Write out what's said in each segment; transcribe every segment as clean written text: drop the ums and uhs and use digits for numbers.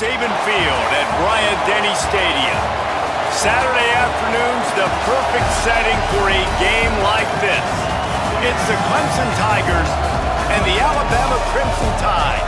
Saban Field at Bryant-Denny Stadium. Saturday afternoon's the perfect setting for a game like this. It's the Clemson Tigers and the Alabama Crimson Tide.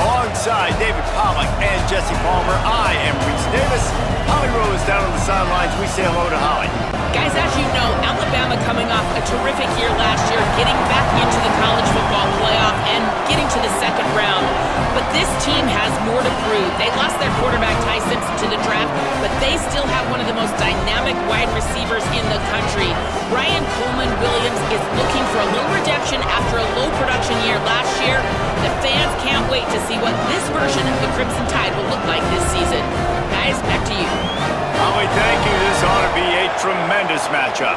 Alongside David Pollack and Jesse Palmer, I am Reese Davis. Holly Rose down on the sidelines. We say hello to Holly. Guys, as you know, Alabama coming off a terrific year last year, getting back into the college football playoff and getting to the second round. But this team has more to prove. They lost their quarterback, Ty Simpson, to the draft, but they still have one of the most dynamic wide receivers in the country. Brian Coleman-Williams is looking for a little redemption after a low production year last year. The fans can't wait to see what this version of the Crimson Tide will look like this season. Guys, back to you. Holly, thank you. This ought to be a tremendous matchup.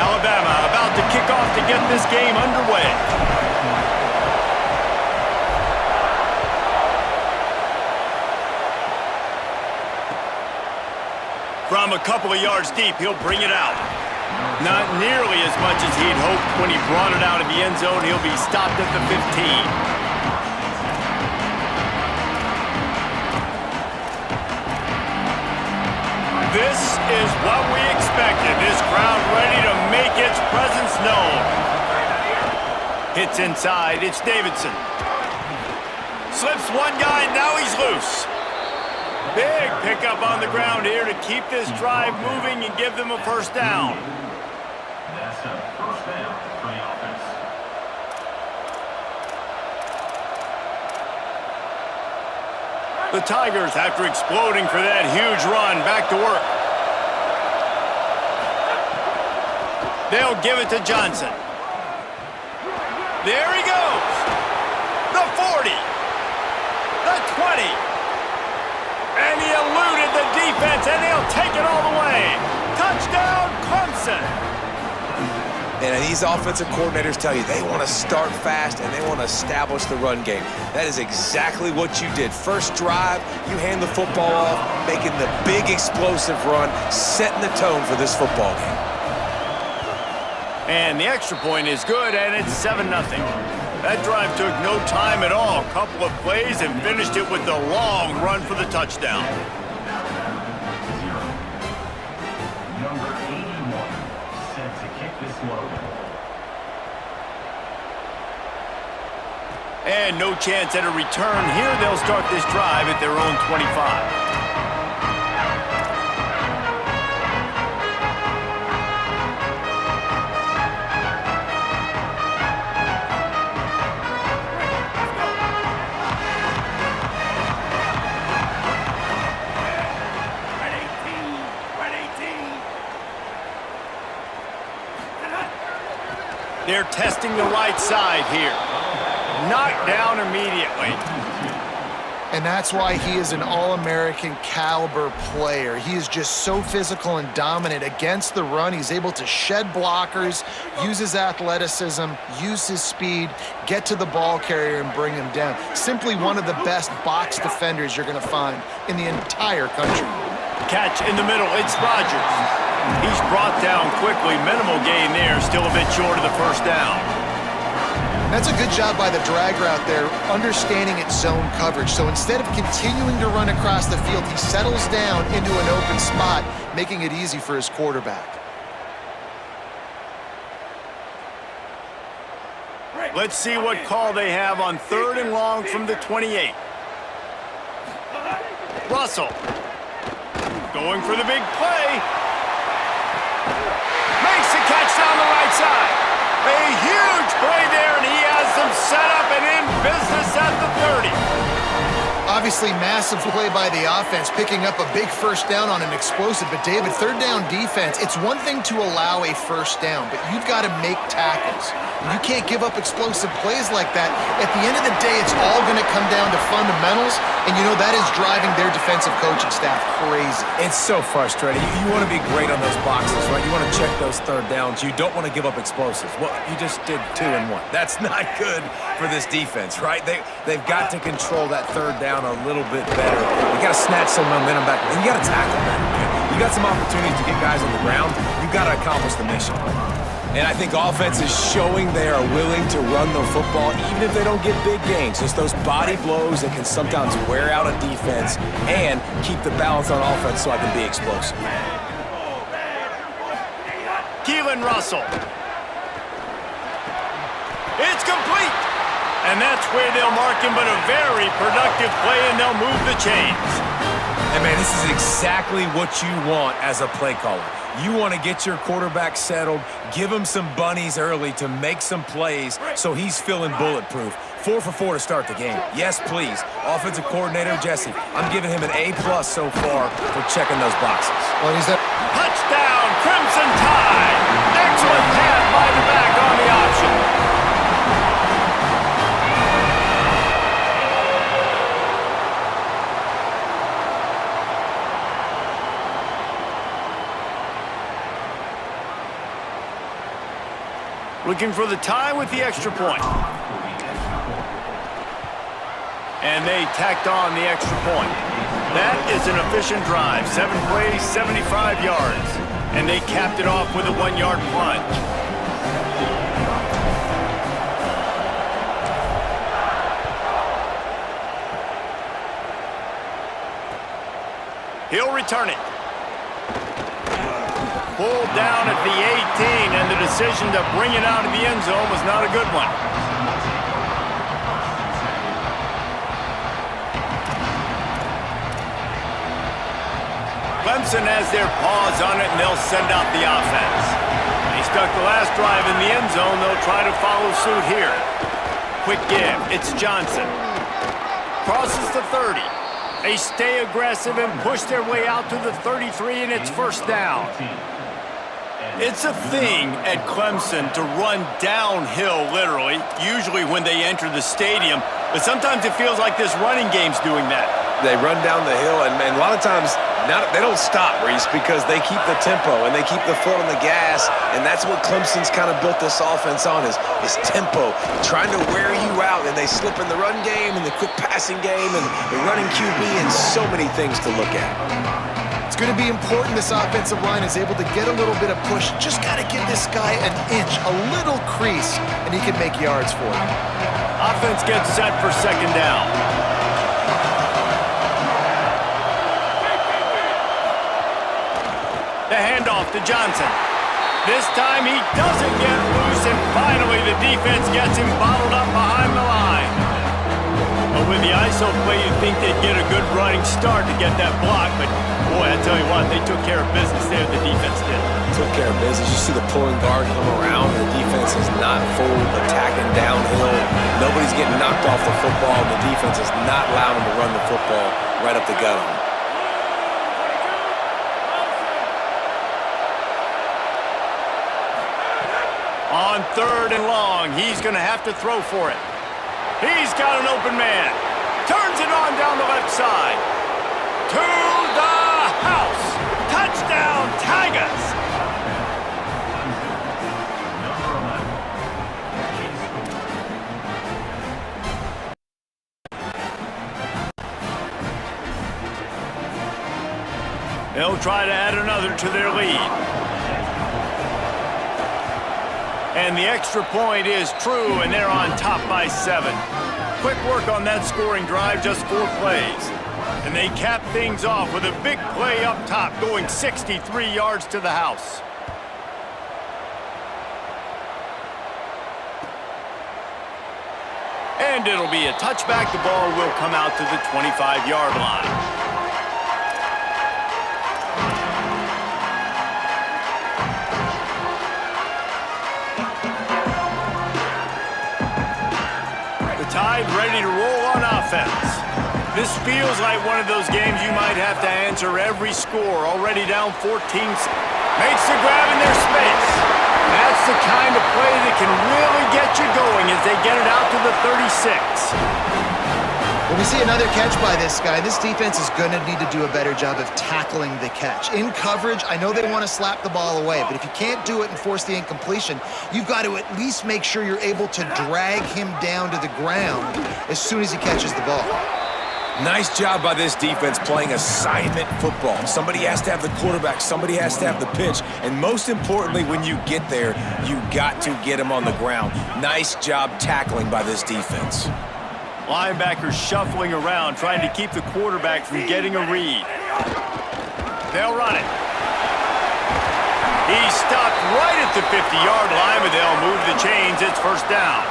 Alabama about to kick off to get this game underway. From a couple of yards deep, he'll bring it out. Not nearly as much as he'd hoped when he brought it out of the end zone. He'll be stopped at the 15. This is what we expected. This crowd ready to make its presence known. Hits inside. It's Davidson. Slips one guy, now he's loose. Big pickup on the ground here to keep this drive moving and give them a first down. That's a first down for the offense. The Tigers, after exploding for that huge run, back to work. They'll give it to Johnson. There he goes. The 40. The 20. And he eluded the defense, and he'll take it all the way. Touchdown, Clemson. And these offensive coordinators tell you they want to start fast and they want to establish the run game. That is exactly what you did. First drive, you hand the football off, making the big explosive run, setting the tone for this football game. And the extra point is good, and it's 7-0. That drive took no time at all. A couple of plays and finished it with the long run for the touchdown. Number 81 set to kick this one away. And no chance at a return here. They'll start this drive at their own 25. They're testing the right side here. Knocked down immediately. And that's why he is an All-American caliber player. He is just so physical and dominant against the run. He's able to shed blockers, use his athleticism, use his speed, get to the ball carrier and bring him down. Simply one of the best box defenders you're going to find in the entire country. Catch in the middle. It's Rodgers. He's brought down quickly. Minimal gain there. Still a bit short of the first down. That's a good job by the drag route there, understanding its zone coverage. So instead of continuing to run across the field, he settles down into an open spot, making it easy for his quarterback. Let's see what call they have on 3rd and long from the 28. Russell going for the big play. Makes the catch down the right side. A huge play there, and he has them set up and in business at the 30. Obviously, massive play by the offense, picking up a big first down on an explosive. But, David, third down defense, it's one thing to allow a first down, but you've got to make tackles. You can't give up explosive plays like that. At the end of the day, it's all going to come down to fundamentals, and you know that is driving their defensive coaching staff crazy. It's so frustrating. You want to be great on those boxes, right? You want to check those third downs. You don't want to give up explosives. Well, you just did 2 and 1. That's not good for this defense, right? They've got to control that third down a little bit better. You got to snatch some momentum back, and you got to tackle them. You got some opportunities to get guys on the ground. You got to accomplish the mission. And I think offense is showing they are willing to run the football, even if they don't get big gains. Just those body blows that can sometimes wear out a defense and keep the balance on offense so I can be explosive. Keelan Russell. It's complete. And that's where they'll mark him, but a very productive play, and they'll move the chains. And, man, this is exactly what you want as a play caller. You want to get your quarterback settled, give him some bunnies early to make some plays so he's feeling bulletproof. 4 for 4 to start the game. Yes, please. Offensive coordinator Jesse, I'm giving him an A+ so far for checking those boxes. Well, he's that. Touchdown, Crimson Tide. Excellent pass by the back on the option. Looking for the tie with the extra point. And they tacked on the extra point. That is an efficient drive. 7 plays, 75 yards. And they capped it off with a 1-yard plunge. He'll return it. Pulled down at the 18, and the decision to bring it out of the end zone was not a good one. Clemson has their paws on it, and they'll send out the offense. They stuck the last drive in the end zone. They'll try to follow suit here. Quick give. It's Johnson. Crosses the 30. They stay aggressive and push their way out to the 33, and it's first down. It's a thing at Clemson to run downhill, literally, usually when they enter the stadium. But sometimes it feels like this running game's doing that. They run down the hill, and a lot of times they don't stop, Reese, because they keep the tempo and they keep the foot on the gas, and that's what Clemson's kind of built this offense on is tempo, trying to wear you out, and they slip in the run game and the quick passing game and the running QB and so many things to look at. It's going to be important this offensive line is able to get a little bit of push. Just got to give this guy an inch, a little crease, and he can make yards for you. Offense gets set for second down. The handoff to Johnson. This time he doesn't get loose, and finally the defense gets him bottled up behind the line. But with the ISO play, you'd think they'd get a good running start to get that block, but boy, I tell you what, they took care of business there, the defense did. Took care of business. You see the pulling guard come around, and the defense is not full attacking downhill. Nobody's getting knocked off the football. The defense is not allowing them to run the football right up the gut on them. On 3rd and long, he's going to have to throw for it. He's got an open man. Turns it on down the left side. To the house. Touchdown, Tigers. They'll try to add another to their lead. And the extra point is true, and they're on top by 7. Quick work on that scoring drive, just 4 plays. And they cap things off with a big play up top, going 63 yards to the house. And it'll be a touchback. The ball will come out to the 25-yard line. Tide ready to roll on offense. This feels like one of those games you might have to answer every score. Already down 14. Makes the grab in their space. That's the kind of play that can really get you going as they get it out to the 36. When we see another catch by this guy, this defense is going to need to do a better job of tackling the catch. In coverage, I know they want to slap the ball away, but if you can't do it and force the incompletion, you've got to at least make sure you're able to drag him down to the ground as soon as he catches the ball. Nice job by this defense playing assignment football. Somebody has to have the quarterback, somebody has to have the pitch, and most importantly, when you get there, you got to get him on the ground. Nice job tackling by this defense. Linebackers shuffling around, trying to keep the quarterback from getting a read. They'll run it. He stopped right at the 50-yard line, but they'll move the chains. It's first down.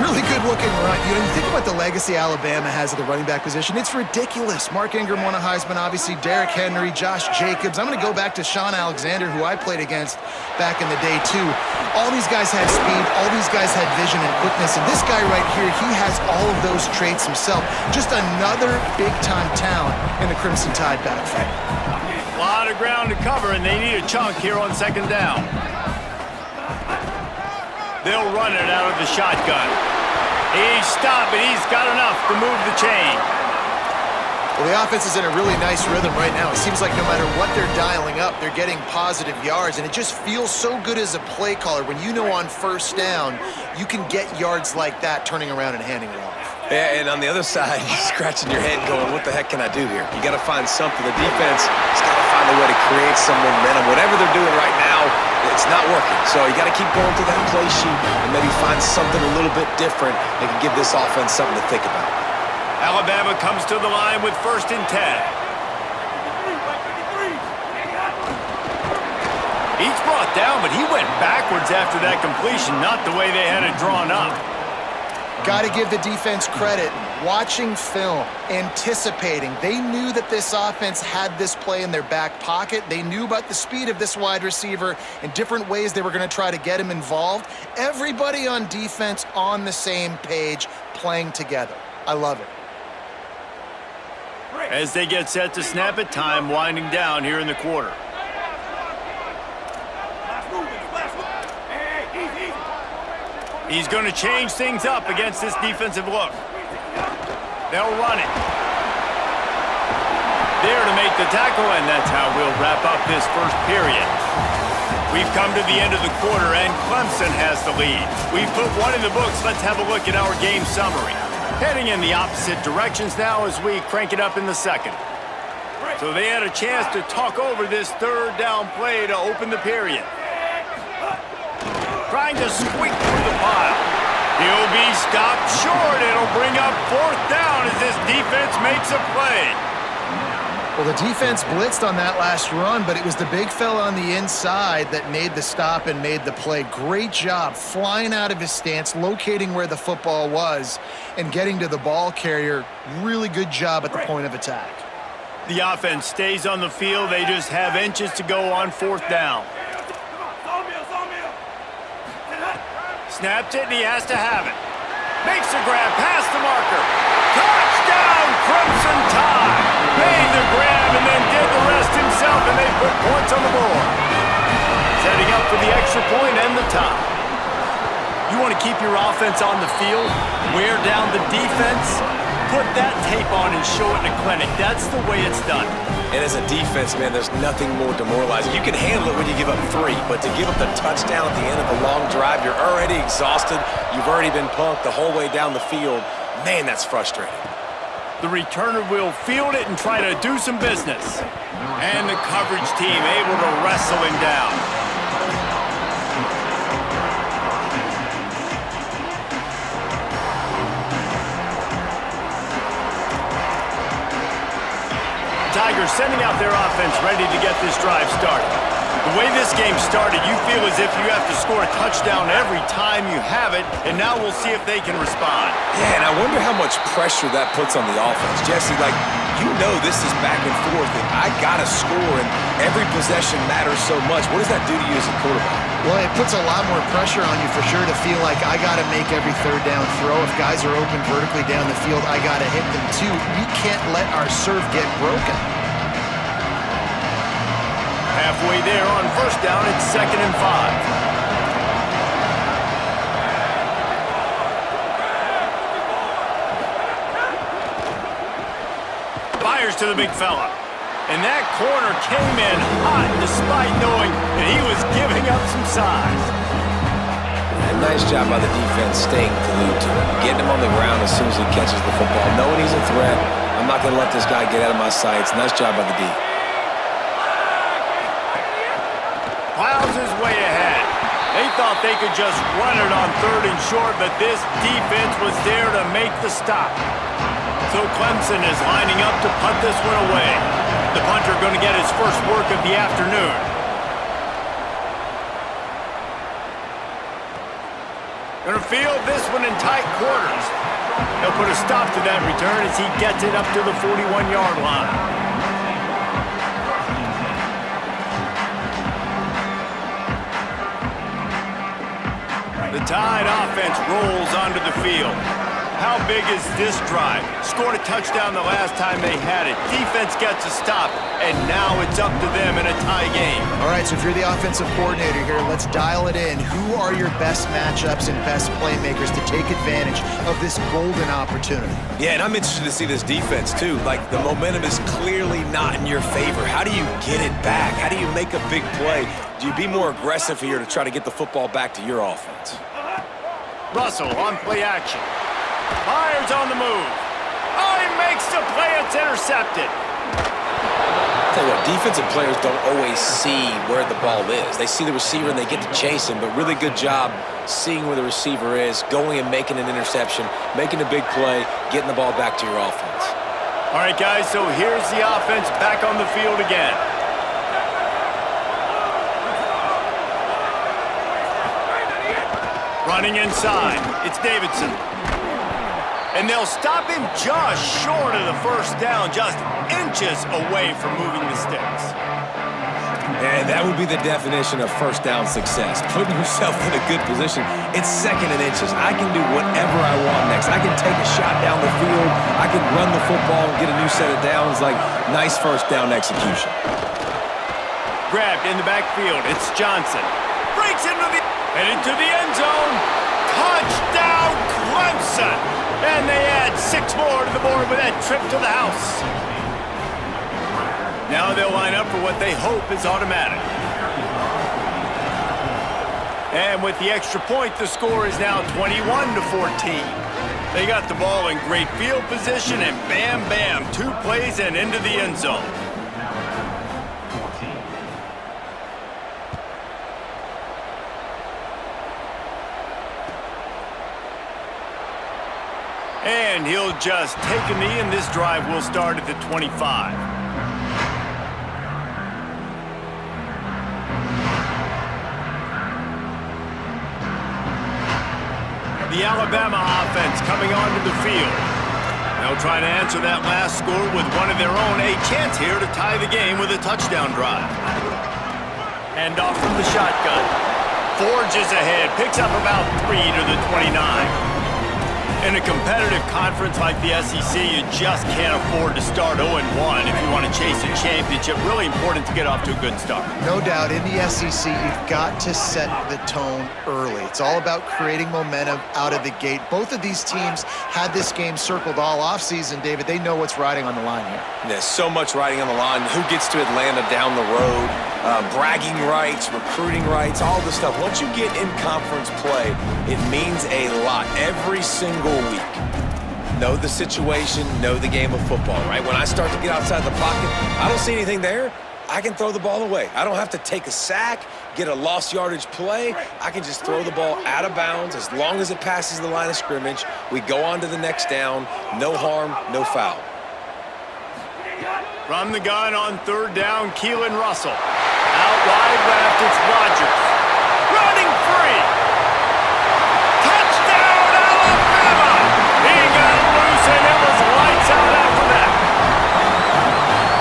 Really good-looking run. You know, you think about the legacy Alabama has at the running back position. It's ridiculous. Mark Ingram won a Heisman, obviously. Derrick Henry, Josh Jacobs. I'm going to go back to Sean Alexander, who I played against back in the day, too. All these guys had speed. All these guys had vision and quickness. And this guy right here, he has all of those traits himself. Just another big-time talent in the Crimson Tide backfield. A lot of ground to cover, and they need a chunk here on second down. They'll run it out of the shotgun. He's stopped, but he's got enough to move the chain. Well, the offense is in a really nice rhythm right now. It seems like no matter what they're dialing up, they're getting positive yards, and it just feels so good as a play caller when you know on first down you can get yards like that turning around and handing it off. Yeah, and on the other side, you're scratching your head going, what the heck can I do here? You got to find something. The defense has got to find a way to create some momentum. Whatever they're doing right now, it's not working. So you got to keep going through that play sheet and maybe find something a little bit different that can give this offense something to think about. Alabama comes to the line with 1st and 10. He's brought down, but he went backwards after that completion, not the way they had it drawn up. Got to give the defense credit. Watching film, anticipating. They knew that this offense had this play in their back pocket. They knew about the speed of this wide receiver and different ways they were going to try to get him involved. Everybody on defense on the same page, playing together. I love it. As they get set to snap it, time winding down here in the quarter. He's going to change things up against this defensive look. They'll run it. There to make the tackle, and that's how we'll wrap up this first period. We've come to the end of the quarter, and Clemson has the lead. We've put one in the books. Let's have a look at our game summary. Heading in the opposite directions now as we crank it up in the second. So they had a chance to talk over this third down play to open the period. Trying to squeak through the pile. He'll be stopped short. It'll bring up 4th down as this defense makes a play. Well, the defense blitzed on that last run, but it was the big fella on the inside that made the stop and made the play. Great job flying out of his stance, locating where the football was, and getting to the ball carrier. Really good job at the point of attack. The offense stays on the field. They just have inches to go on 4th down. Snaps it, and he has to have it. Makes the grab past the marker. Touchdown, Crimson Tide! Made the grab and then did the rest himself, and they put points on the board. Setting up for the extra point and the tie. You want to keep your offense on the field, wear down the defense, put that tape on and show it in a clinic. That's the way it's done. And as a defense, man, there's nothing more demoralizing. You can handle it when you give up 3, but to give up the touchdown at the end of a long drive, you're already exhausted. You've already been punked the whole way down the field. Man, that's frustrating. The returner will field it and try to do some business. And the coverage team able to wrestle him down. Tigers sending out their offense ready to get this drive started. The way this game started, you feel as if you have to score a touchdown every time you have it, and now we'll see if they can respond. Yeah, and I wonder how much pressure that puts on the offense. Jesse, like, you know this is back and forth, and I got to score, and every possession matters so much. What does that do to you as a quarterback? Well, it puts a lot more pressure on you for sure to feel like I got to make every third down throw. If guys are open vertically down the field, I got to hit them too. We can't let our serve get broken. Halfway there on first down, it's 2nd and 5. Fires to the big fella. And that corner came in hot despite knowing that he was giving up some size. And nice job by the defense staying glued to him, getting him on the ground as soon as he catches the football, knowing he's a threat. I'm not going to let this guy get out of my sights. Nice job by the D. Plows his way ahead. They thought they could just run it on 3rd and short, but this defense was there to make the stop. So Clemson is lining up to punt this one away. The punter going to get his first work of the afternoon. Going to field this one in tight quarters. He'll put a stop to that return as he gets it up to the 41-yard line. The Tide offense rolls onto the field. How big is this drive? Scored a touchdown the last time they had it. Defense gets a stop, and now it's up to them in a tie game. All right, so if you're the offensive coordinator here, let's dial it in. Who are your best matchups and best playmakers to take advantage of this golden opportunity? Yeah, and I'm interested to see this defense, too. Like, the momentum is clearly not in your favor. How do you get it back? How do you make a big play? Do you be more aggressive here to try to get the football back to your offense? Russell on play action. Fires on the move. Oh, he makes the play. It's intercepted. Tell you what, defensive players don't always see where the ball is. They see the receiver and they get to chase him, but really good job seeing where the receiver is, going and making an interception, making a big play, getting the ball back to your offense. All right, guys, so here's the offense back on the field again. Running inside, it's Davidson. And they'll stop him just short of the first down, just inches away from moving the sticks. And that would be the definition of first down success, putting yourself in a good position. It's 2nd and inches. I can do whatever I want next. I can take a shot down the field. I can run the football and get a new set of downs. Like, nice first down execution. Grabbed in the backfield. It's Johnson. Breaks into the end zone. Touchdown, Clemson. And they add 6 more to the board with that trip to the house. Now they'll line up for what they hope is automatic. And with the extra point, the score is now 21-14. They got the ball in great field position, and bam, bam, 2 plays and into the end zone. And he'll just take a knee, and this drive will start at the 25. The Alabama offense coming onto the field. They'll try to answer that last score with one of their own. A chance here to tie the game with a touchdown drive. And off from the shotgun. Forges ahead, picks up about 3 to the 29. In a competitive conference like the SEC, you just can't afford to start 0-1 if you want to chase a championship. Really important to get off to a good start. No doubt, in the SEC, you've got to set the tone early. It's all about creating momentum out of the gate. Both of these teams had this game circled all offseason, David. They know what's riding on the line here. There's so much riding on the line. Who gets to Atlanta down the road? Bragging rights, recruiting rights, all this stuff. Once you get in conference play, it means a lot every single week. Know the situation, know the game of football, right? When I start to get outside the pocket, I don't see anything there, I can throw the ball away. I don't have to take a sack, get a lost yardage play. I can just throw the ball out of bounds as long as it passes the line of scrimmage. We go on to the next down. No harm, no foul. From the gun on 3rd down, Keelan Russell. Out out wide left, it's Rodgers. Running free. Touchdown, Alabama! He got loose, and it was lights out after that.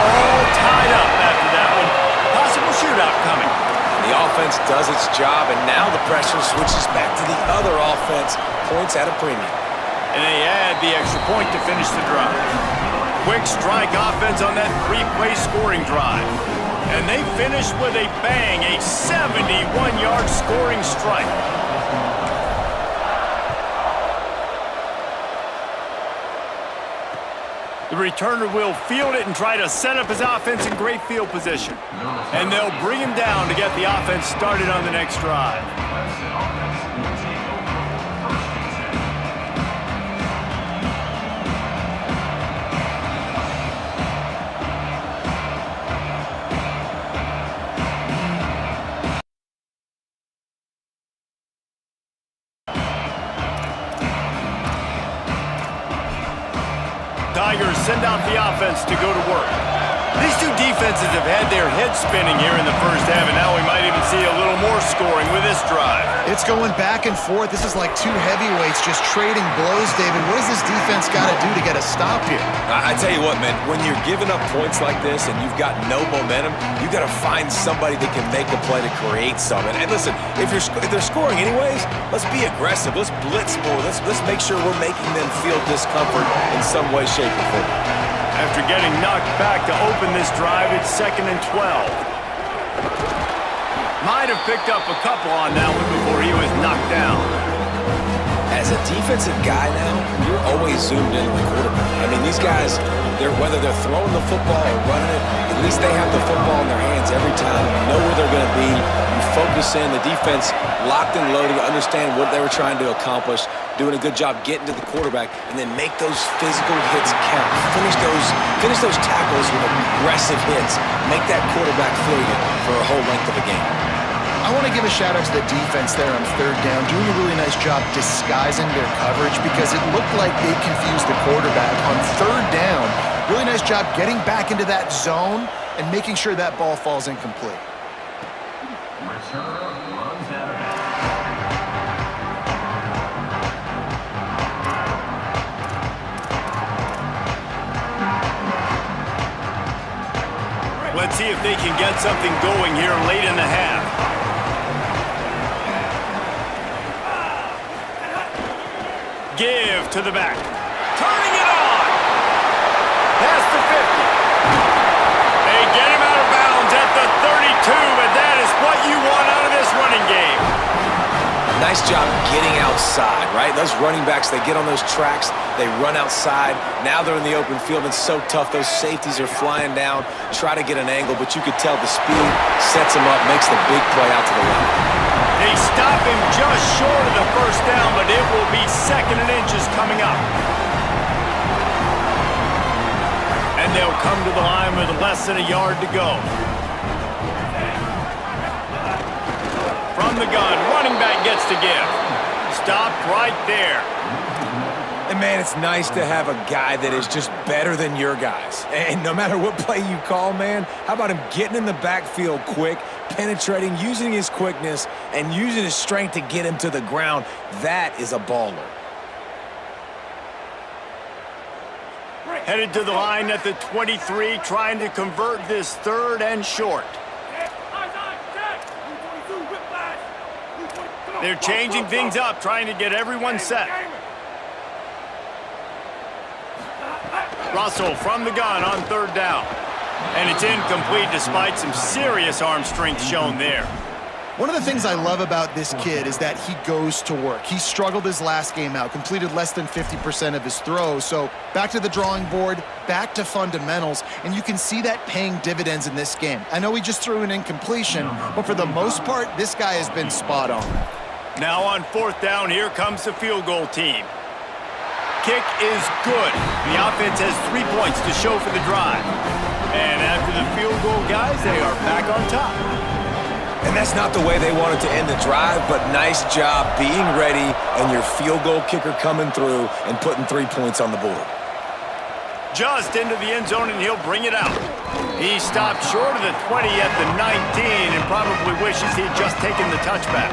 All tied up after that one. Possible shootout coming. The offense does its job, and now the pressure switches back to the other offense. Points at a premium. And they add the extra point to finish the drive. Quick strike offense on that three-play scoring drive. And they finished with a bang, a 71-yard scoring strike. The returner will field it and try to set up his offense in great field position. And they'll bring him down to get the offense started on the next drive. Tigers send out the offense to go to work. These two defenses have had their heads spinning here in the first half, and now we might even see a little more scoring with this drive. It's going back and forth. This is like two heavyweights just trading blows, David. What does this defense got to do to get a stop here? I tell you what, man, when you're giving up points like this and you've got no momentum, you got to find somebody that can make a play to create something. And listen, if they're scoring anyways, let's be aggressive. Let's blitz more. Let's make sure we're making them feel discomfort in some way, shape, or form. After getting knocked back to open this drive, it's 2nd and 12. Might have picked up a couple on that one before he was knocked down. As a defensive guy now, you're always zoomed in on the quarterback. I mean, these guys, whether they're throwing the football or running it, at least they have the football in their hands every time. You know where they're going to be. You focus in. The defense locked and loaded, understand what they were trying to accomplish, doing a good job getting to the quarterback, and then make those physical hits count. Finish those tackles with aggressive hits. Make that quarterback feel you for a whole length of a game. I want to give a shout out to the defense there on 3rd down, doing a really nice job disguising their coverage because it looked like they confused the quarterback on 3rd down. Really nice job getting back into that zone and making sure that ball falls incomplete. Returner runs out of bounds. Let's see if they can get something going here late in the half. Give to the back. Turning it on. Past the 50. They get him out of bounds at the 32, but that is what you want out of this running game. Nice job getting outside, right? Those running backs, they get on those tracks, they run outside. Now they're in the open field. It's so tough. Those safeties are flying down, try to get an angle, but you could tell the speed sets him up, makes the big play out to the left. They stop him just short of the first down, but it will be 2nd and inches coming up. And they'll come to the line with less than a yard to go. From the gun, running back gets to give. Stopped right there. And, man, it's nice to have a guy that is just better than your guys. And no matter what play you call, man, how about him getting in the backfield quick, penetrating, using his quickness, and using his strength to get him to the ground? That is a baller. Headed to the line at the 23, trying to convert this 3rd and short. They're changing things up, trying to get everyone set. Russell from the gun on 3rd down. And it's incomplete despite some serious arm strength shown there. One of the things I love about this kid is that he goes to work. He struggled his last game out, completed less than 50% of his throws. So back to the drawing board, back to fundamentals, and you can see that paying dividends in this game. I know he just threw an incompletion, but for the most part, this guy has been spot on. Now on 4th down, here comes the field goal team. Kick is good. The offense has 3 points to show for the drive. And after the field goal, guys, they are back on top. And that's not the way they wanted to end the drive, but nice job being ready and your field goal kicker coming through and putting 3 points on the board. Just into the end zone, and he'll bring it out. He stopped short of the 20 at the 19 and probably wishes he'd just taken the touchback.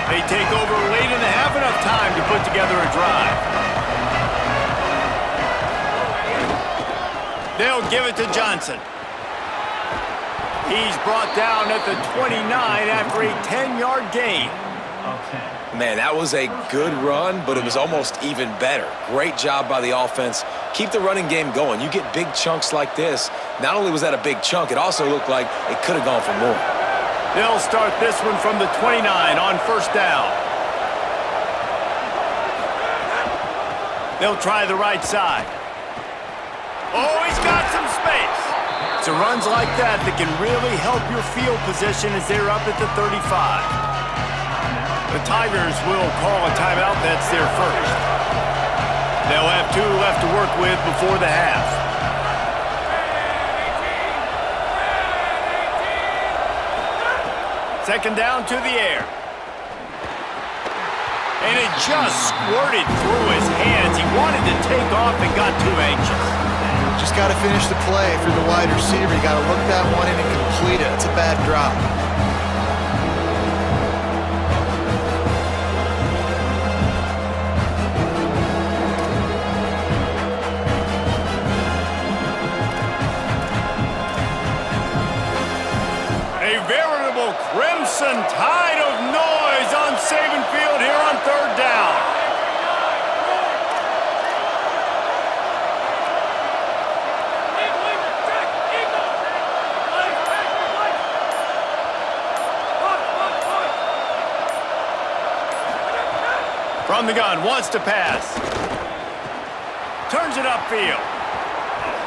They take over late in the half, enough time to put together a drive. They'll give it to Johnson. He's brought down at the 29 after a 10-yard gain. Man, that was a good run, but it was almost even better. Great job by the offense. Keep the running game going. You get big chunks like this. Not only was that a big chunk, it also looked like it could have gone for more. They'll start this one from the 29 on first down. They'll try the right side. Oh, he's got some space. It's runs like that that can really help your field position as they're up at the 35. The Tigers will call a timeout. That's their first. They'll have 2 left to work with before the half. Second down to the air. And it just squirted through his hands. He wanted to take off and got too anxious. Just got to finish the play for the wide receiver. You got to look that one in and complete it. It's a bad drop. A veritable crimson tide of noise on Saban Field here on third down. From the gun, wants to pass. Turns it upfield.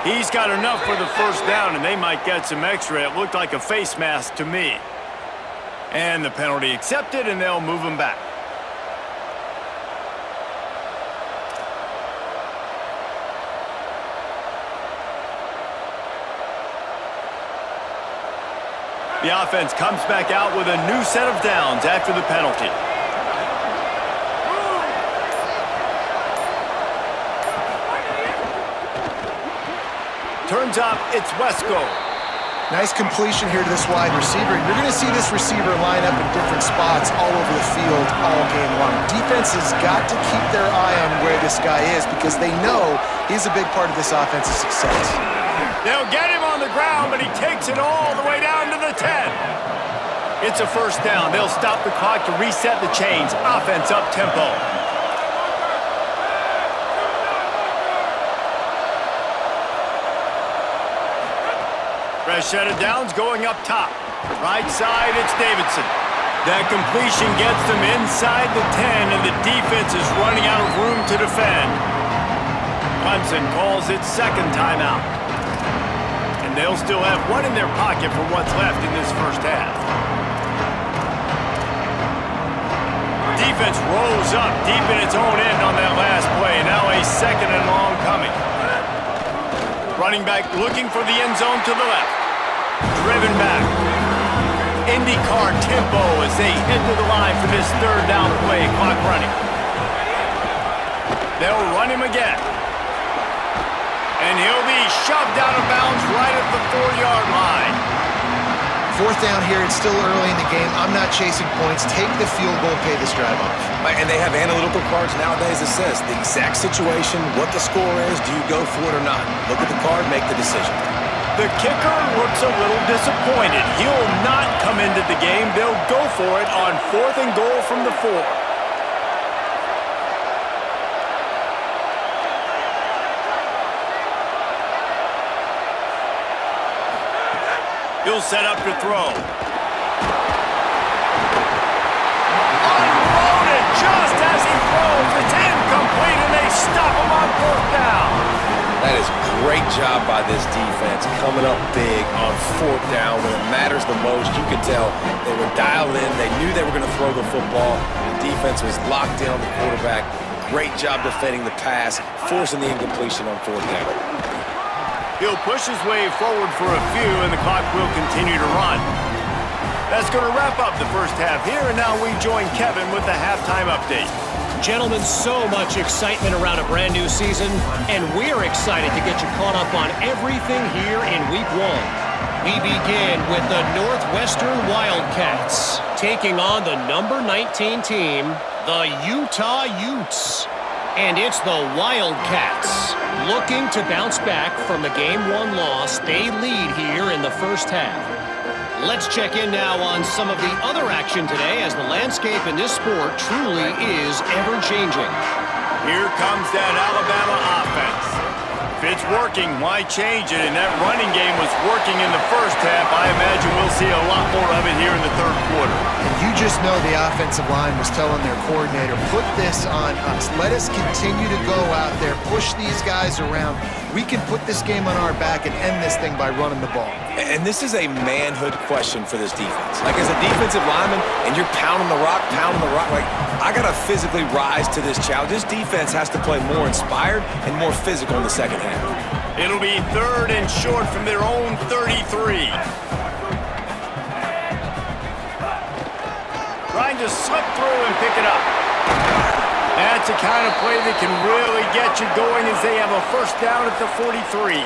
He's got enough for the first down, and they might get some extra. It looked like a face mask to me. And the penalty accepted, and they'll move him back. The offense comes back out with a new set of downs after the penalty. Turns up, it's Wesco. Nice completion here to this wide receiver. You're going to see this receiver line up in different spots all over the field all game long. Defense has got to keep their eye on where this guy is because they know he's a big part of this offense's success. They'll get him on the ground, but he takes it all the way down to the 10. It's a first down. They'll stop the clock to reset the chains. Offense up tempo. Fresh set of downs going up top. Right side, it's Davidson. That completion gets them inside the 10, and the defense is running out of room to defend. Clemson calls its second timeout. And they'll still have one in their pocket for what's left in this first half. Defense rolls up deep in its own end on that last play. Now a second and long coming. Running back looking for the end zone to the left. Driven back. IndyCar tempo as they head to the line for this third down play. Clock running. They'll run him again. And he'll be shoved out of bounds right at the 4-yard line. Fourth down here, it's still early in the game. I'm not chasing points. Take the field goal, pay this drive off. And they have analytical cards nowadays that says the exact situation, what the score is, do you go for it or not? Look at the card, make the decision. The kicker looks a little disappointed. He'll not come into the game. They'll go for it on 4th and goal from the 4. He'll set up to throw. Unloaded just as he throws. It's incomplete, and they stop him on 4th down. That is a great job by this defense, coming up big on 4th down when it matters the most. You could tell they were dialed in. They knew they were going to throw the football. The defense was locked in on the quarterback. Great job defending the pass, forcing the incompletion on 4th down. He'll push his way forward for a few, and the clock will continue to run. That's going to wrap up the first half here, and now we join Kevin with the halftime update. Gentlemen, so much excitement around a brand new season, and we're excited to get you caught up on everything here in Week 1. We begin with the Northwestern Wildcats, taking on the number 19 team, the Utah Utes. And it's the Wildcats looking to bounce back from the Game 1 loss. They lead here in the first half. Let's check in now on some of the other action today, as the landscape in this sport truly is ever-changing. Here comes that Alabama offense. If it's working, why change it? And that running game was working in the first half. I imagine we'll see a lot more of it here in the third quarter. And you just know the offensive line was telling their coordinator, put this on us. Let us continue to go out there, push these guys around. We can put this game on our back and end this thing by running the ball. And this is a manhood question for this defense. Like, as a defensive lineman, and you're pounding the rock, like, I got to physically rise to this challenge. This defense has to play more inspired and more physical in the second half. It'll be 3rd and short from their own 33. Trying to slip through and pick it up. That's the kind of play that can really get you going as they have a first down at the 43.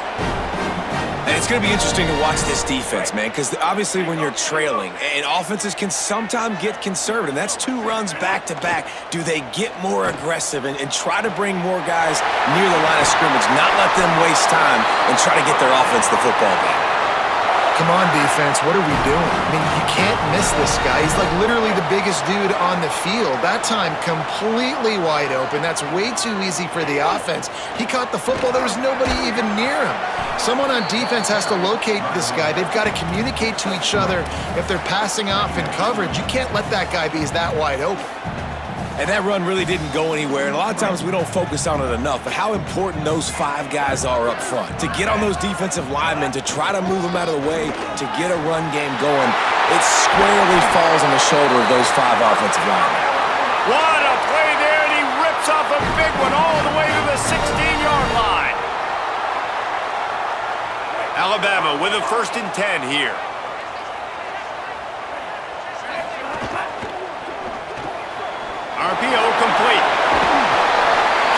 And it's going to be interesting to watch this defense, man, because obviously when you're trailing, and offenses can sometimes get conservative, and that's 2 runs back-to-back. Do they get more aggressive and try to bring more guys near the line of scrimmage, not let them waste time, and try to get their offense the football back? Come on, defense, what are we doing? I mean, you can't miss this guy. He's like literally the biggest dude on the field. That time, completely wide open. That's way too easy for the offense. He caught the football. There was nobody even near him. Someone on defense has to locate this guy. They've got to communicate to each other if they're passing off in coverage. You can't let that guy be that wide open. And that run really didn't go anywhere, and a lot of times we don't focus on it enough, but how important those 5 guys are up front. To get on those defensive linemen, to try to move them out of the way, to get a run game going, it squarely falls on the shoulder of those 5 offensive linemen. What a play there, and he rips off a big one all the way to the 16-yard line. Alabama with a 1st and 10 here. RPO complete.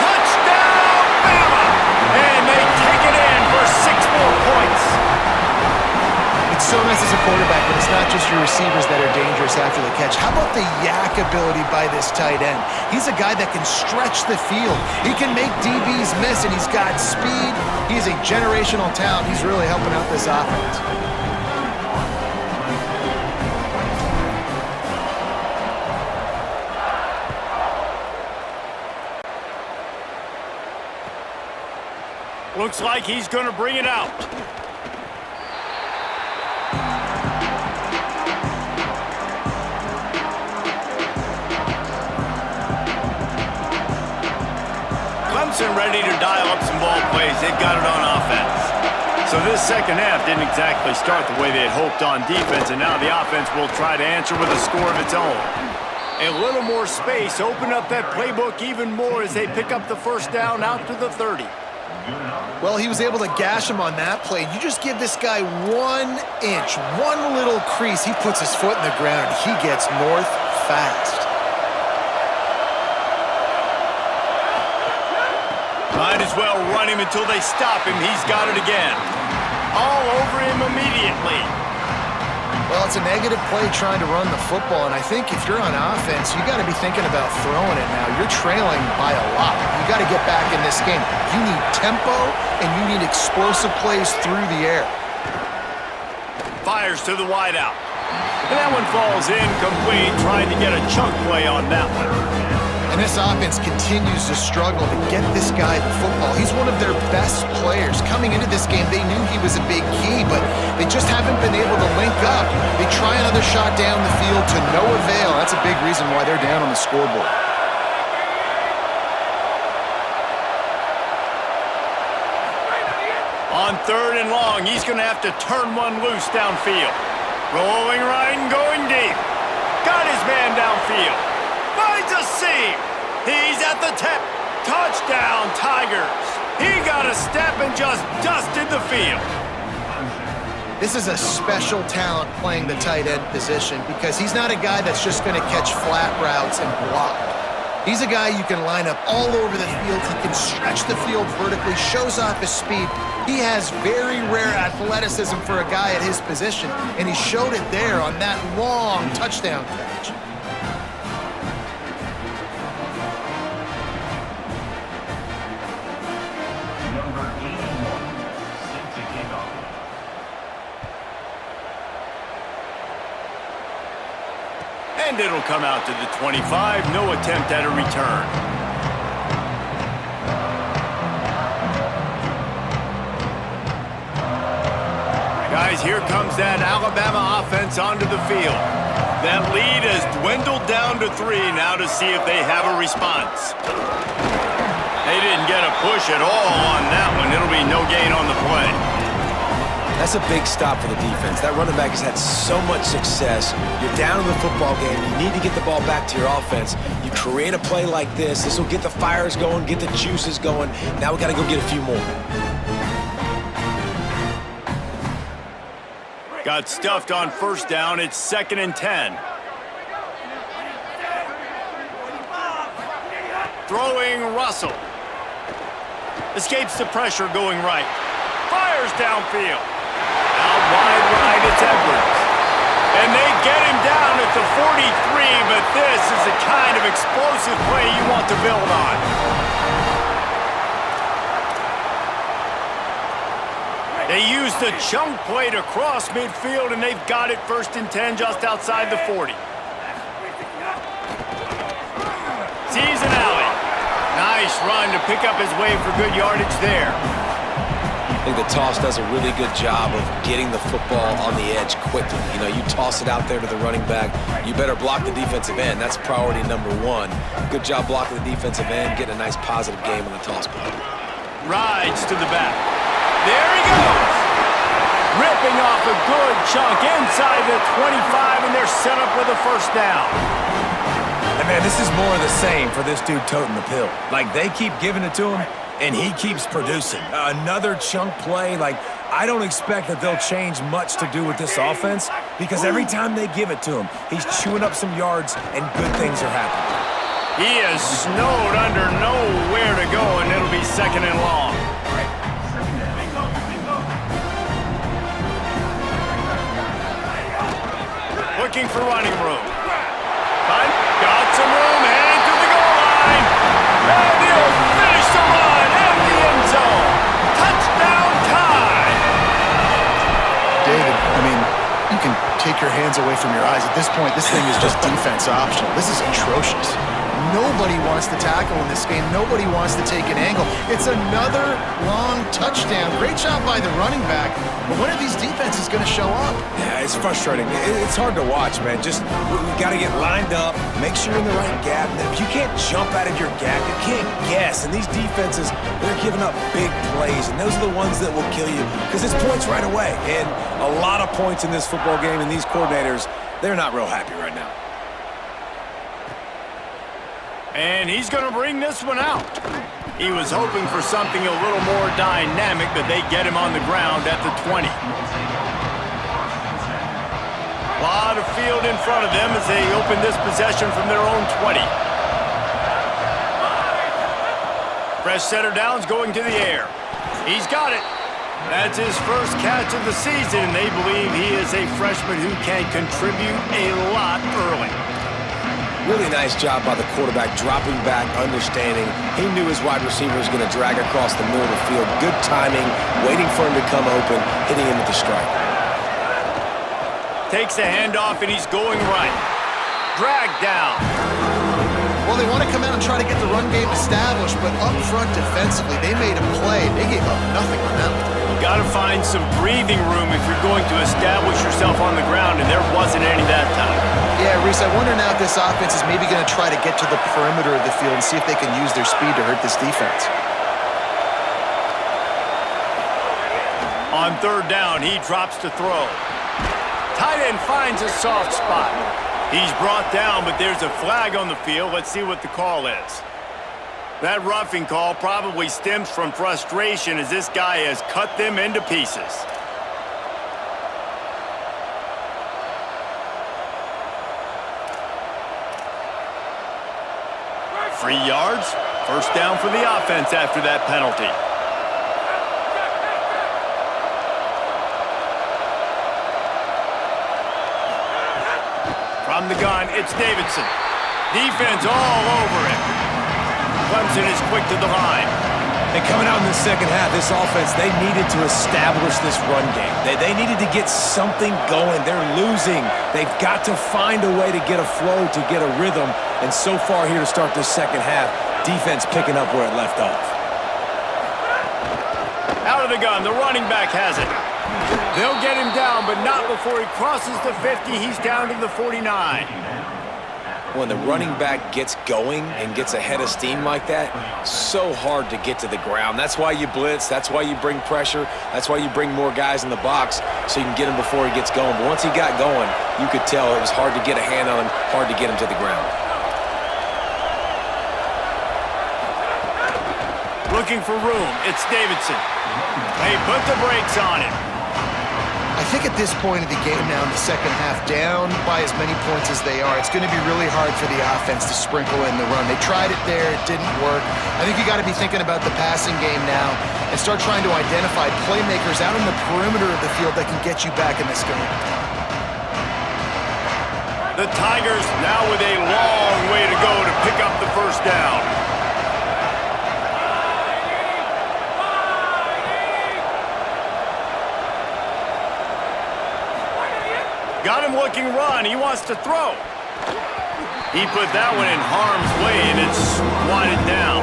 Touchdown, Bama! And they take it in for 6 more points. It's so nice as a quarterback, but it's not just your receivers that are dangerous after the catch. How about the yak ability by this tight end? He's a guy that can stretch the field. He can make DBs miss, and he's got speed. He's a generational talent. He's really helping out this offense. Looks like he's going to bring it out. Clemson ready to dial up some ball plays. They've got it on offense. So this second half didn't exactly start the way they had hoped on defense, and now the offense will try to answer with a score of its own. A little more space, open up that playbook even more as they pick up the first down out to the 30. Well, he was able to gash him on that play. You just give this guy 1 inch, one little crease. He puts his foot in the ground. He gets north fast. Might as well run him until they stop him. He's got it again. All over him immediately. Well, it's a negative play trying to run the football, and I think if you're on offense, you got to be thinking about throwing it now. You're trailing by a lot. You got to get back in this game. You need tempo, and you need explosive plays through the air. Fires to the wideout. And that one falls incomplete, trying to get a chunk play on that one. And this offense continues to struggle to get this guy the football. He's one of their best players. Coming into this game, they knew he was a big key, but they just haven't been able to link up. They try another shot down the field to no avail. That's a big reason why they're down on the scoreboard. On 3rd and long, he's going to have to turn one loose downfield. Rolling right and going deep. Got his man downfield. Finds a seam. He's at the 10. Touchdown, Tigers. He got a step and just dusted the field. This is a special talent playing the tight end position because he's not a guy that's just going to catch flat routes and block. He's a guy you can line up all over the field. He can stretch the field vertically, shows off his speed. He has very rare athleticism for a guy at his position, and he showed it there on that long touchdown catch. Number 81, set to kick off. And it'll come out to the 25. No attempt at a return. Guys, here comes that Alabama offense onto the field. That lead has dwindled down to 3 now to see if they have a response. They didn't get a push at all on that one. It'll be no gain on the play. That's a big stop for the defense. That running back has had so much success. You're down in the football game. You need to get the ball back to your offense. You create a play like this. This will get the fires going, get the juices going. Now we got to go get a few more. Got stuffed on first down. It's 2nd and 10. Throwing Russell. Escapes the pressure going right. Fires downfield. Out wide right, it's Edwards. And they get him down at the 43, but this is the kind of explosive play you want to build on. They used the chunk play to cross midfield, and they've got it 1st and 10 just outside the 40. Sees an alley. Nice run to pick up his way for good yardage there. I think the toss does a really good job of getting the football on the edge quickly. You know, you toss it out there to the running back, you better block the defensive end. That's priority number 1. Good job blocking the defensive end, getting a nice positive game on the toss play. Rides to the back. There he goes! Ripping off a good chunk inside the 25, and they're set up with a first down. And man, this is more of the same for this dude toting the pill. Like, they keep giving it to him, and he keeps producing. Another chunk play. Like, I don't expect that they'll change much to do with this offense because every time they give it to him, he's chewing up some yards, and good things are happening. He is snowed under nowhere to go, and it'll be 2nd and long. Looking for running room. But got some room, heading to the goal line. And he'll finish the run at the end zone. Touchdown time. David, I mean, you can take your hands away from your eyes. At this point, this thing is just defense optional. This is atrocious. Nobody wants to tackle in this game. Nobody wants to take an angle. It's another long touchdown. Great job by the running back. But when are these defenses going to show up? Yeah, it's frustrating. It's hard to watch, man. Just, we got to get lined up, make sure you're in the right gap. If you can't jump out of your gap, you can't guess. And these defenses, they're giving up big plays, and those are the ones that will kill you because it's points right away. And a lot of points in this football game, and these coordinators, they're not real happy right now. And he's going to bring this one out. He was hoping for something a little more dynamic, but they get him on the ground at the 20. A lot of field in front of them as they open this possession from their own 20. Fresh setter downs going to the air. He's got it. That's his first catch of the season, and they believe he is a freshman who can contribute a lot early. Really nice job by the quarterback, dropping back, understanding. He knew his wide receiver was going to drag across the middle of the field. Good timing, waiting for him to come open, hitting him with the strike. Takes the handoff, and he's going right. Drag down. Well, they want to come out and try to get the run game established, but up front defensively, they made a play. They gave up nothing on that one. You got to find some breathing room if you're going to establish yourself on the ground, and there wasn't any that time. Yeah, Reese, I wonder now if this offense is maybe going to try to get to the perimeter of the field and see if they can use their speed to hurt this defense. On 3rd down, he drops to throw. Tight end finds a soft spot. He's brought down, but there's a flag on the field. Let's see what the call is. That roughing call probably stems from frustration as this guy has cut them into pieces. 3 yards, first down for the offense after that penalty. From the gun, it's Davidson. Defense all over it. Clemson is quick to the line. And coming out in the second half, this offense, they needed to establish this run game. They needed to get something going. They're losing. They've got to find a way to get a flow, to get a rhythm. And so far here to start this second half, defense picking up where it left off. Out of the gun, the running back has it. They'll get him down, but not before he crosses the 50. He's down to the 49. When the running back gets going and gets ahead of steam like that, so hard to get to the ground. That's why you blitz. That's why you bring pressure. That's why you bring more guys in the box so you can get him before he gets going. But once he got going, you could tell it was hard to get a hand on him, hard to get him to the ground. Looking for room. It's Davidson. They put the brakes on him. I think at this point of the game now in the second half, down by as many points as they are, it's going to be really hard for the offense to sprinkle in the run. They tried it there. It didn't work. I think you got to be thinking about the passing game now and start trying to identify playmakers out on the perimeter of the field that can get you back in this game. The Tigers now with a long way to go to pick up the first down. Got him looking run. He wants to throw. He put that one in harm's way, and it's swatted down.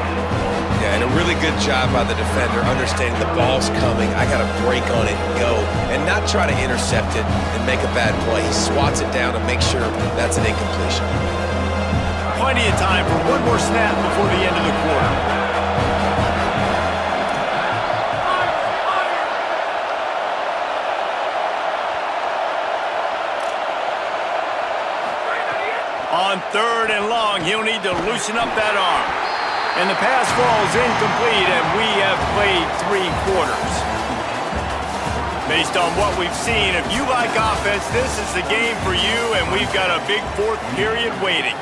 Yeah, and a really good job by the defender, understanding the ball's coming. I got to break on it and go, and not try to intercept it and make a bad play. He swats it down and makes sure that's an incompletion. Plenty of time for one more snap before the end of the quarter. On third and long, he'll need to loosen up that arm. And the pass falls incomplete, and we have played 3 quarters. Based on what we've seen, if you like offense, this is the game for you, and we've got a big 4th period waiting.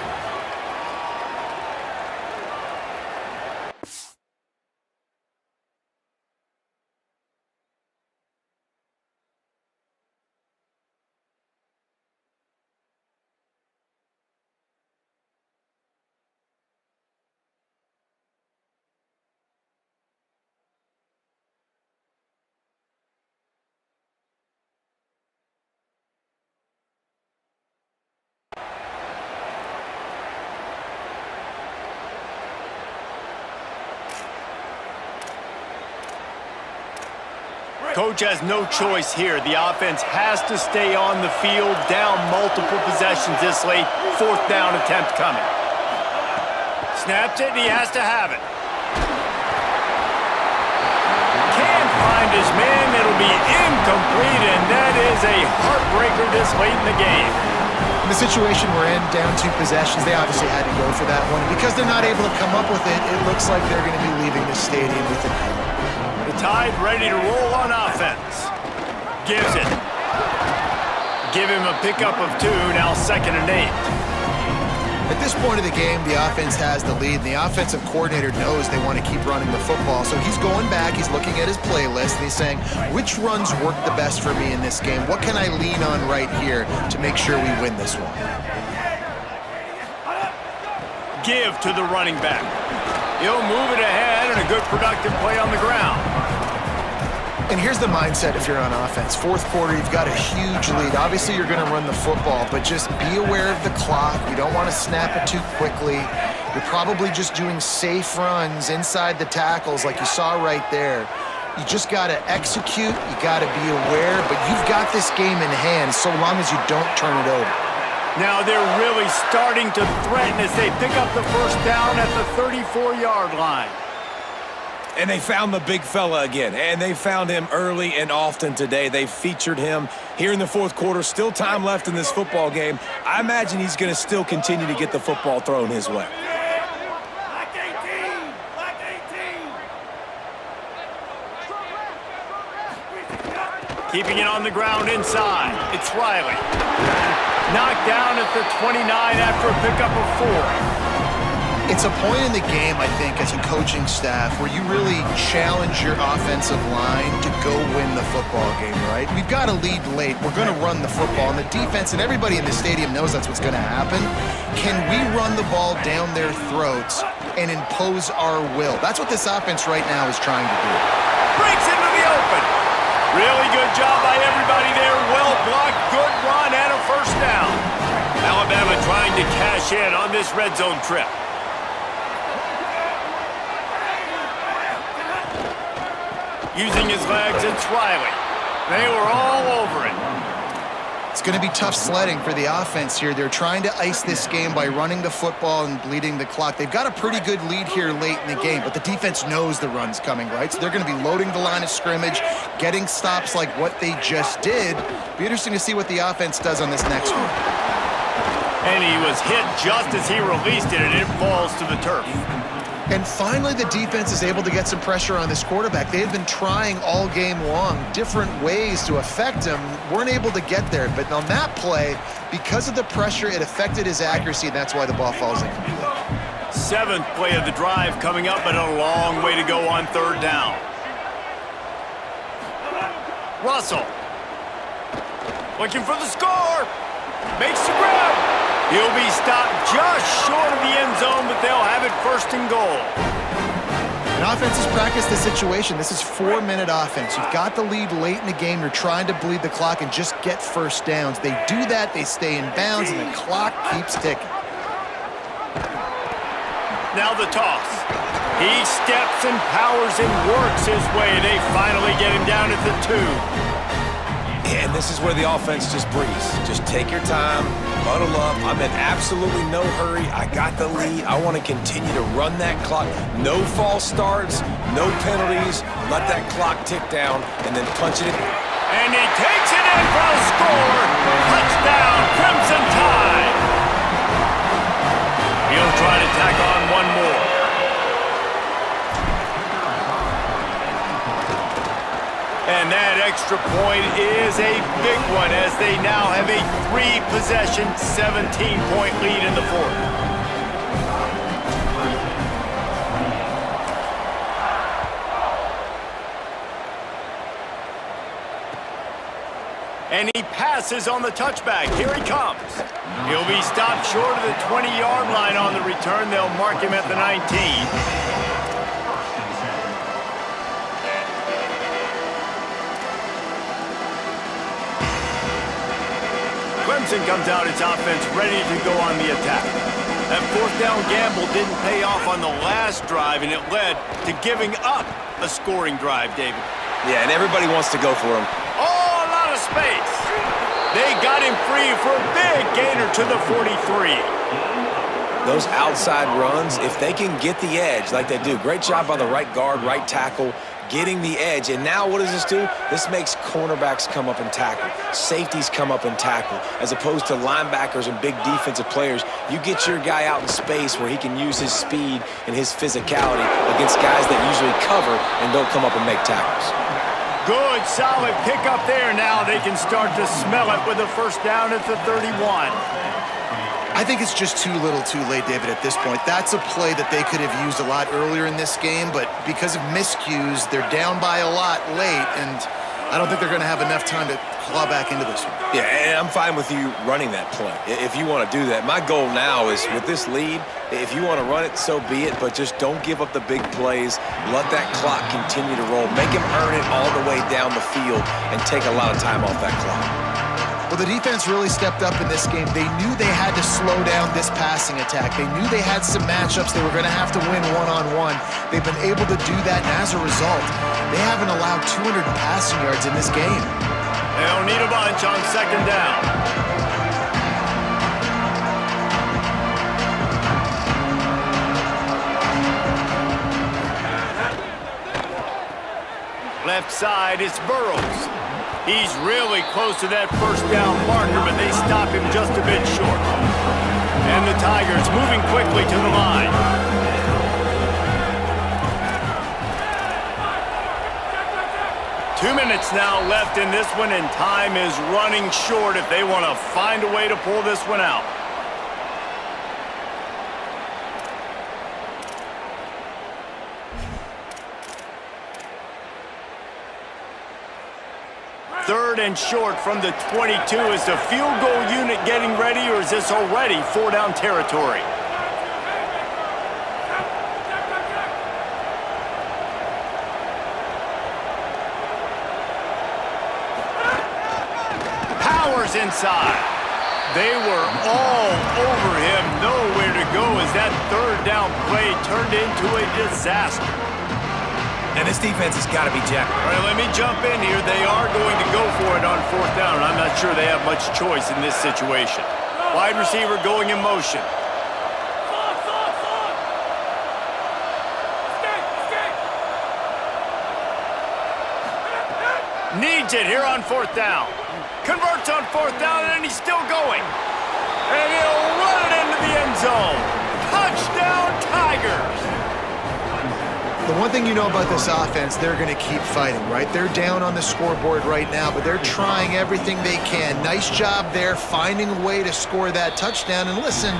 Coach has no choice here. The offense has to stay on the field, down multiple possessions this late. 4th down attempt coming. Snaps it, and he has to have it. Can't find his man. It'll be incomplete, and that is a heartbreaker this late in the game. In the situation we're in, down 2 possessions, they obviously had to go for that one. Because they're not able to come up with it, it looks like they're going to be leaving the stadium with it. The Tide ready to roll on offense. Gives it. Give him a pickup of 2, now 2nd and 8. At this point of the game, the offense has the lead, and the offensive coordinator knows they want to keep running the football. So he's going back, he's looking at his playlist, and he's saying, which runs work the best for me in this game? What can I lean on right here to make sure we win this one? Give to the running back. He'll move it ahead, and a good productive play on the ground. And here's the mindset if you're on offense. 4th quarter, you've got a huge lead. Obviously, you're going to run the football, but just be aware of the clock. You don't want to snap it too quickly. You're probably just doing safe runs inside the tackles like you saw right there. You just got to execute. You got to be aware, but you've got this game in hand so long as you don't turn it over. Now they're really starting to threaten as they pick up the first down at the 34-yard line. And they found the big fella again, and they found him early and often today. They featured him here in the 4th quarter. Still time left in this football game. I imagine he's going to still continue to get the football thrown his way. Keeping it on the ground inside. It's Riley. Knocked down at the 29 after a pickup of 4. It's a point in the game, I think, as a coaching staff where you really challenge your offensive line to go win the football game, right? We've got to lead late. We're going to run the football. And the defense and everybody in the stadium knows that's what's going to happen. Can we run the ball down their throats and impose our will? That's what this offense right now is trying to do. Breaks into the open. Really good job by everybody there. Well blocked, good run, and a first down. Alabama trying to cash in on this red zone trip. Using his legs, it's Riley. They were all over it. It's going to be tough sledding for the offense here. They're trying to ice this game by running the football and bleeding the clock. They've got a pretty good lead here late in the game, but the defense knows the run's coming, right? So they're going to be loading the line of scrimmage, getting stops like what they just did. Be interesting to see what the offense does on this next one. And he was hit just as he released it, and it falls to the turf. And finally, the defense is able to get some pressure on this quarterback. They had been trying all game long different ways to affect him, weren't able to get there. But on that play, because of the pressure, it affected his accuracy, and that's why the ball falls incomplete. 7th play of the drive coming up, but a long way to go on 3rd down. Russell looking for the score. Makes the grab. He'll be stopped just short of the end zone, but they'll have it 1st and goal. And offenses practice the situation. This is 4-minute offense. You've got the lead late in the game. You're trying to bleed the clock and just get first downs. They do that, they stay in bounds, and the clock keeps ticking. Now the toss. He steps and powers and works his way. They finally get him down at the 2. And this is where the offense just breathes. Just take your time, huddle up. I'm in absolutely no hurry. I got the lead. I want to continue to run that clock. No false starts, no penalties. Let that clock tick down and then punch it in. And he takes it in for a score. Touchdown, Clemson Tide. He'll try to tack on one more. And that extra point is a big one as they now have a 3-possession, 17-point lead in the 4th. And he passes on the touchback. Here he comes. He'll be stopped short of the 20-yard line on the return. They'll mark him at the 19. Clemson comes out its offense ready to go on the attack. That 4th down gamble didn't pay off on the last drive, and it led to giving up a scoring drive, David. Yeah, and everybody wants to go for him. Oh, a lot of space. They got him free for a big gainer to the 43. Those outside runs, if they can get the edge like they do, great job by the right guard, right tackle, getting the edge. And now what does this do? This makes cornerbacks come up and tackle. Safeties come up and tackle. As opposed to linebackers and big defensive players, you get your guy out in space where he can use his speed and his physicality against guys that usually cover and don't come up and make tackles. Good, solid pickup there. Now they can start to smell it with a 1st down at the 31. I think it's just too little too late, David, at this point. That's a play that they could have used a lot earlier in this game, but because of miscues, they're down by a lot late, and I don't think they're going to have enough time to claw back into this one. Yeah, and I'm fine with you running that play if you want to do that. My goal now is with this lead, if you want to run it, so be it, but just don't give up the big plays. Let that clock continue to roll. Make him earn it all the way down the field and take a lot of time off that clock. Well, the defense really stepped up in this game. They knew they had to slow down this passing attack. They knew they had some matchups they were going to have to win one-on-one. They've been able to do that, and as a result, they haven't allowed 200 passing yards in this game. They don't need a bunch on 2nd down. Left side, it's Burrows. He's really close to that 1st down marker, but they stop him just a bit short. And the Tigers moving quickly to the line. 2 minutes now left in this one, and time is running short if they want to find a way to pull this one out. Third and short from the 22. Is the field goal unit getting ready, or is this already 4-down territory? Powers inside. They were all over him. Nowhere to go as that third down play turned into a disaster. And this defense has got to be jacked. All right, let me jump in here. They are going to go for it on 4th down, and I'm not sure they have much choice in this situation. Wide receiver going in motion. Needs it here on 4th down. Converts on 4th down, and he's still going. And he'll run it into the end zone. Touchdown, Tigers! The one thing you know about this offense, they're going to keep fighting, right? They're down on the scoreboard right now, but they're trying everything they can. Nice job there, finding a way to score that touchdown. And listen,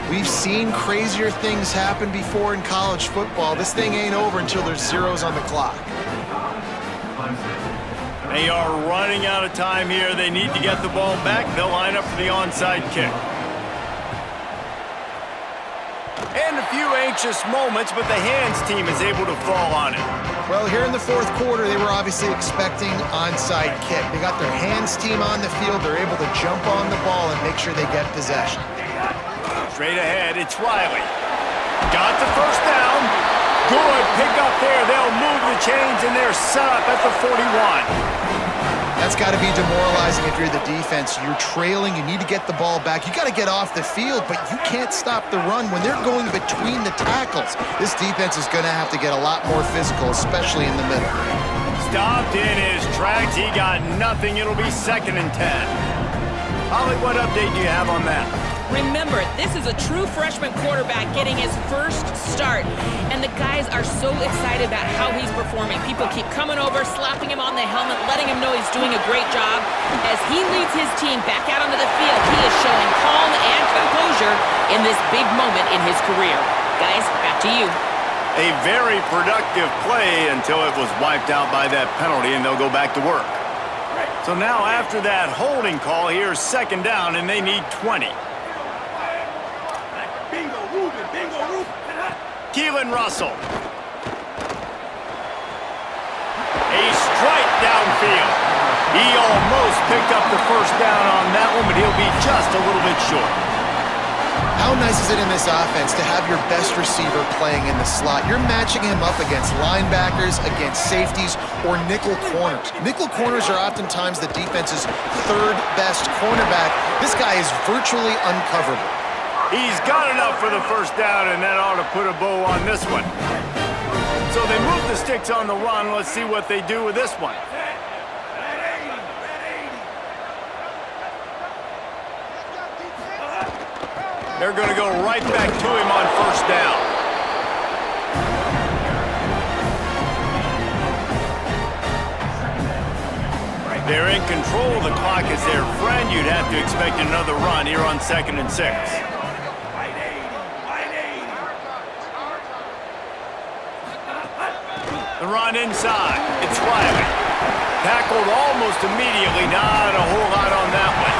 we've seen crazier things happen before in college football. This thing ain't over until there's zeros on the clock. They are running out of time here. They need to get the ball back. They'll line up for the onside kick. And a few anxious moments, but the hands team is able to fall on it. Well, here in the 4th quarter, they were obviously expecting onside kick. They got their hands team on the field. They're able to jump on the ball and make sure they get possession. Straight ahead, it's Riley. Got the 1st down. Good pick up there. They'll move the chains, and they're set up at the 41. That's got to be demoralizing if you're the defense. You're trailing. You need to get the ball back. You got to get off the field, but you can't stop the run when they're going between the tackles. This defense is going to have to get a lot more physical, especially in the middle. Stopped in his tracks. He got nothing. It'll be 2nd and 10. Holly, what update do you have on that? Remember, this is a true freshman quarterback getting his first start, and the guys are so excited about how he's performing. People keep coming over, slapping him on the helmet, letting him know he's doing a great job. As he leads his team back out onto the field, he is showing calm and composure in this big moment in his career. Guys, back to you. A very productive play until it was wiped out by that penalty, and they'll go back to work. So now after that holding call, here's 2nd down, and they need 20. Keelan Russell. A strike downfield. He almost picked up the 1st down on that one, but he'll be just a little bit short. How nice is it in this offense to have your best receiver playing in the slot? You're matching him up against linebackers, against safeties, or nickel corners. Nickel corners are oftentimes the defense's 3rd best cornerback. This guy is virtually uncoverable. He's got enough for the 1st down, and that ought to put a bow on this one. So they move the sticks on the run. Let's see what they do with this one. They're going to go right back to him on 1st down. They're in control of the clock as their friend. You'd have to expect another run here on 2nd and 6. The run inside. It's Riley. Tackled almost immediately. Not a whole lot on that one.